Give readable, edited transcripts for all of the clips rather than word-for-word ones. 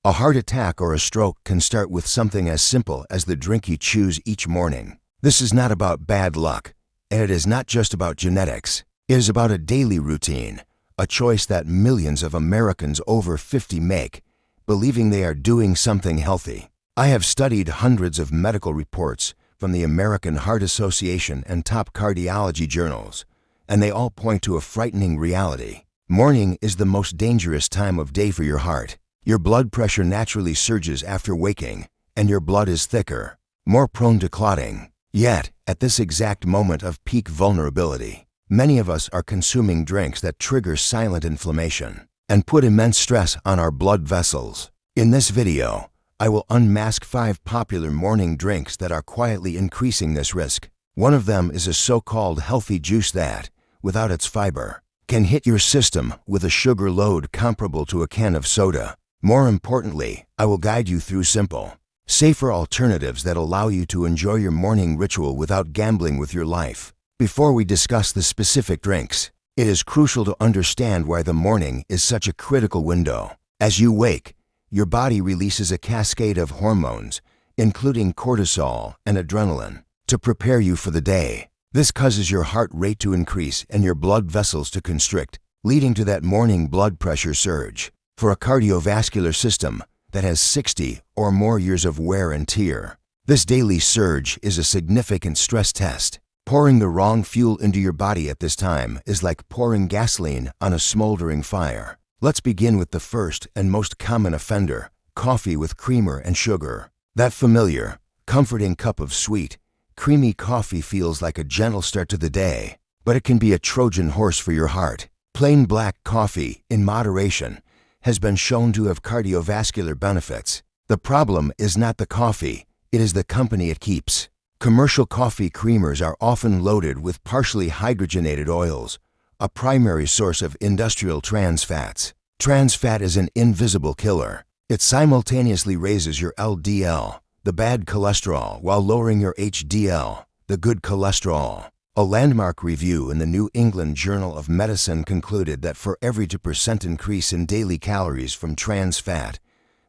A heart attack or a stroke can start with something as simple as the drink you choose each morning. This is not about bad luck, and it is not just about genetics. It is about a daily routine, a choice that millions of Americans over 50 make, believing they are doing something healthy. I have studied hundreds of medical reports from the American Heart Association and top cardiology journals, and they all point to a frightening reality. Morning is the most dangerous time of day for your heart. Your blood pressure naturally surges after waking, and your blood is thicker, more prone to clotting. Yet, at this exact moment of peak vulnerability, many of us are consuming drinks that trigger silent inflammation and put immense stress on our blood vessels. In this video, I will unmask 5 popular morning drinks that are quietly increasing this risk. One of them is a so-called healthy juice that, without its fiber, can hit your system with a sugar load comparable to a can of soda. More importantly, I will guide you through simple, safer alternatives that allow you to enjoy your morning ritual without gambling with your life. Before we discuss the specific drinks, it is crucial to understand why the morning is such a critical window. As you wake, your body releases a cascade of hormones, including cortisol and adrenaline, to prepare you for the day. This causes your heart rate to increase and your blood vessels to constrict, leading to that morning blood pressure surge. For a cardiovascular system that has 60 or more years of wear and tear, this daily surge is a significant stress test. Pouring the wrong fuel into your body at this time is like pouring gasoline on a smoldering fire. Let's begin with the first and most common offender, coffee with creamer and sugar. That familiar, comforting cup of sweet, creamy coffee feels like a gentle start to the day, but it can be a Trojan horse for your heart. Plain black coffee, in moderation, has been shown to have cardiovascular benefits. The problem is not the coffee, it is the company it keeps. Commercial coffee creamers are often loaded with partially hydrogenated oils, a primary source of industrial trans fats. Trans fat is an invisible killer. It simultaneously raises your LDL, the bad cholesterol, while lowering your HDL, the good cholesterol. A landmark review in the New England Journal of Medicine concluded that for every 2% increase in daily calories from trans fat,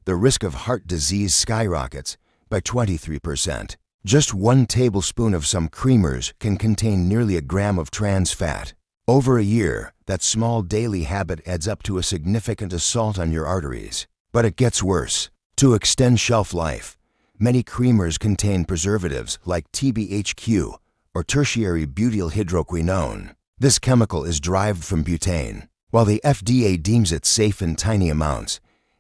the risk of heart disease skyrockets by 23%. Just 1 tablespoon of some creamers can contain nearly a gram of trans fat. Over a year, that small daily habit adds up to a significant assault on your arteries. But it gets worse. To extend shelf life, many creamers contain preservatives like TBHQ, or tertiary butyl hydroquinone. This chemical is derived from butane. While the FDA deems it safe in tiny amounts,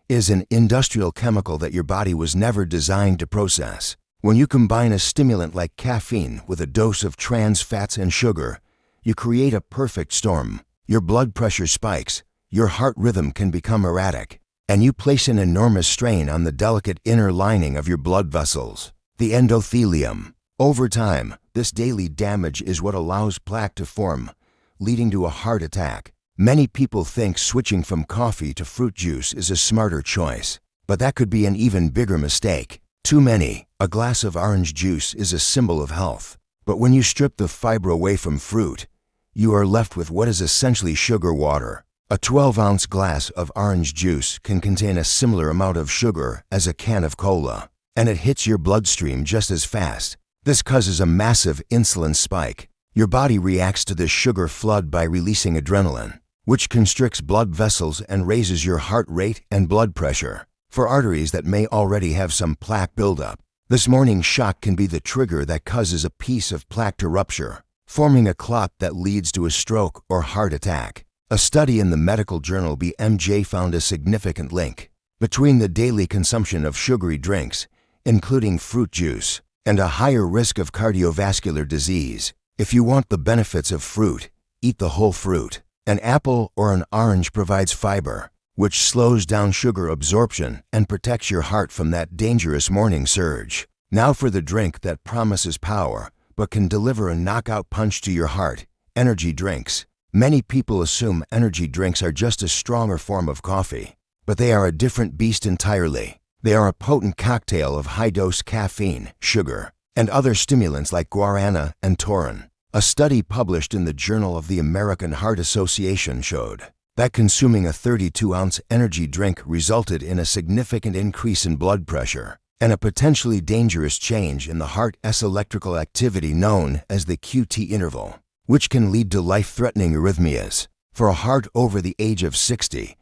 it is an industrial chemical that your body was never designed to process. When you combine a stimulant like caffeine with a dose of trans fats and sugar, you create a perfect storm. Your blood pressure spikes, your heart rhythm can become erratic, and you place an enormous strain on the delicate inner lining of your blood vessels, the endothelium. Over time, this daily damage is what allows plaque to form, leading to a heart attack. Many people think switching from coffee to fruit juice is a smarter choice, but that could be an even bigger mistake. Too many, a glass of orange juice is a symbol of health, but when you strip the fiber away from fruit, you are left with what is essentially sugar water. A 12-ounce glass of orange juice can contain a similar amount of sugar as a can of cola, and it hits your bloodstream just as fast. This causes a massive insulin spike. Your body reacts to this sugar flood by releasing adrenaline, which constricts blood vessels and raises your heart rate and blood pressure. For arteries that may already have some plaque buildup, this morning shock can be the trigger that causes a piece of plaque to rupture, forming a clot that leads to a stroke or heart attack. A study in the medical journal BMJ found a significant link between the daily consumption of sugary drinks, including fruit juice, and a higher risk of cardiovascular disease. If you want the benefits of fruit, eat the whole fruit. An apple or an orange provides fiber, which slows down sugar absorption and protects your heart from that dangerous morning surge. Now for the drink that promises power, but can deliver a knockout punch to your heart: energy drinks. Many people assume energy drinks are just a stronger form of coffee, but they are a different beast entirely. They are a potent cocktail of high-dose caffeine, sugar, and other stimulants like guarana and taurin. A study published in the Journal of the American Heart Association showed that consuming a 32-ounce energy drink resulted in a significant increase in blood pressure and a potentially dangerous change in the heart's electrical activity known as the QT interval, which can lead to life-threatening arrhythmias. For a heart over the age of 60,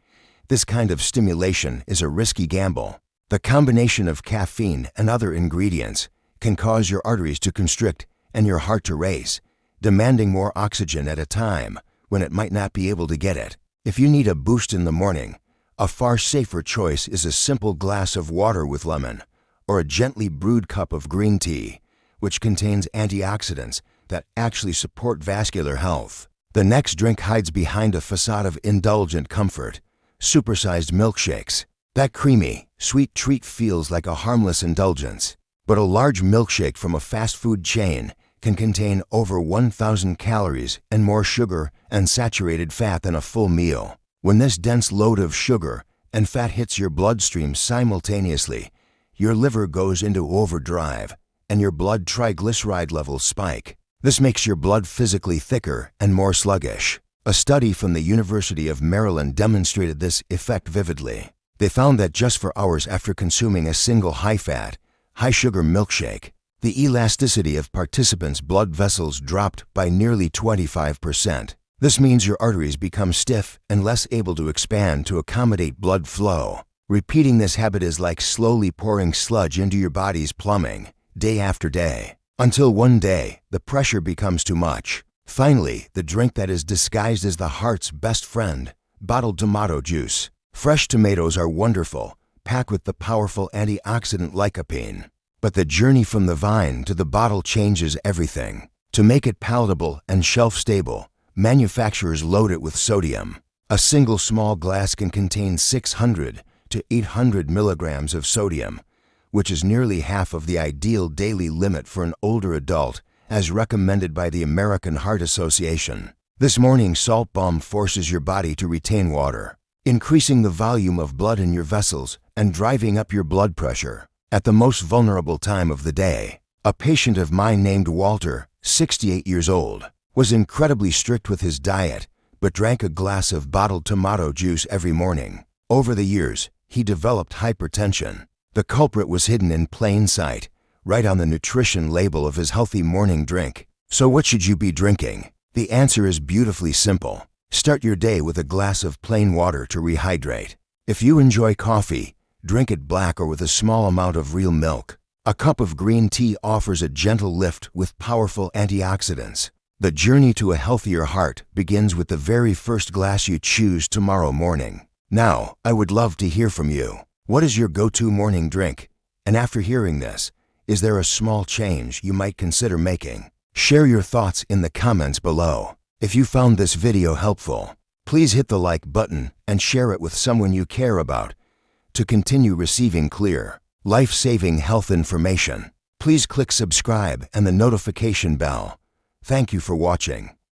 this kind of stimulation is a risky gamble. The combination of caffeine and other ingredients can cause your arteries to constrict and your heart to race, demanding more oxygen at a time when it might not be able to get it. If you need a boost in the morning, a far safer choice is a simple glass of water with lemon or a gently brewed cup of green tea, which contains antioxidants that actually support vascular health. The next drink hides behind a facade of indulgent comfort: supersized milkshakes. That creamy, sweet treat feels like a harmless indulgence, but a large milkshake from a fast food chain can contain over 1,000 calories and more sugar and saturated fat than a full meal. When this dense load of sugar and fat hits your bloodstream simultaneously, your liver goes into overdrive and your blood triglyceride levels spike. This makes your blood physically thicker and more sluggish. A study from the University of Maryland demonstrated this effect vividly. They found that just for hours after consuming a single high-fat, high-sugar milkshake, the elasticity of participants' blood vessels dropped by nearly 25%. This means your arteries become stiff and less able to expand to accommodate blood flow. Repeating this habit is like slowly pouring sludge into your body's plumbing, day after day, until one day the pressure becomes too much. Finally, the drink that is disguised as the heart's best friend: bottled tomato juice. Fresh tomatoes are wonderful, packed with the powerful antioxidant lycopene. But the journey from the vine to the bottle changes everything. To make it palatable and shelf-stable, manufacturers load it with sodium. A single small glass can contain 600 to 800 milligrams of sodium, which is nearly half of the ideal daily limit for an older adult, as recommended by the American Heart Association. This morning salt bomb forces your body to retain water, increasing the volume of blood in your vessels and driving up your blood pressure. At the most vulnerable time of the day, a patient of mine named Walter, 68 years old, was incredibly strict with his diet, but drank a glass of bottled tomato juice every morning. Over the years, he developed hypertension. The culprit was hidden in plain sight, right on the nutrition label of his healthy morning drink. So what should you be drinking? The answer is beautifully simple. Start your day with a glass of plain water to rehydrate. If you enjoy coffee, drink it black or with a small amount of real milk. A cup of green tea offers a gentle lift with powerful antioxidants. The journey to a healthier heart begins with the very first glass you choose tomorrow morning. Now, I would love to hear from you. What is your go-to morning drink? And after hearing this, is there a small change you might consider making? Share your thoughts in the comments below. If you found this video helpful, please hit the like button and share it with someone you care about. To continue receiving clear, life-saving health information, please click subscribe and the notification bell. Thank you for watching.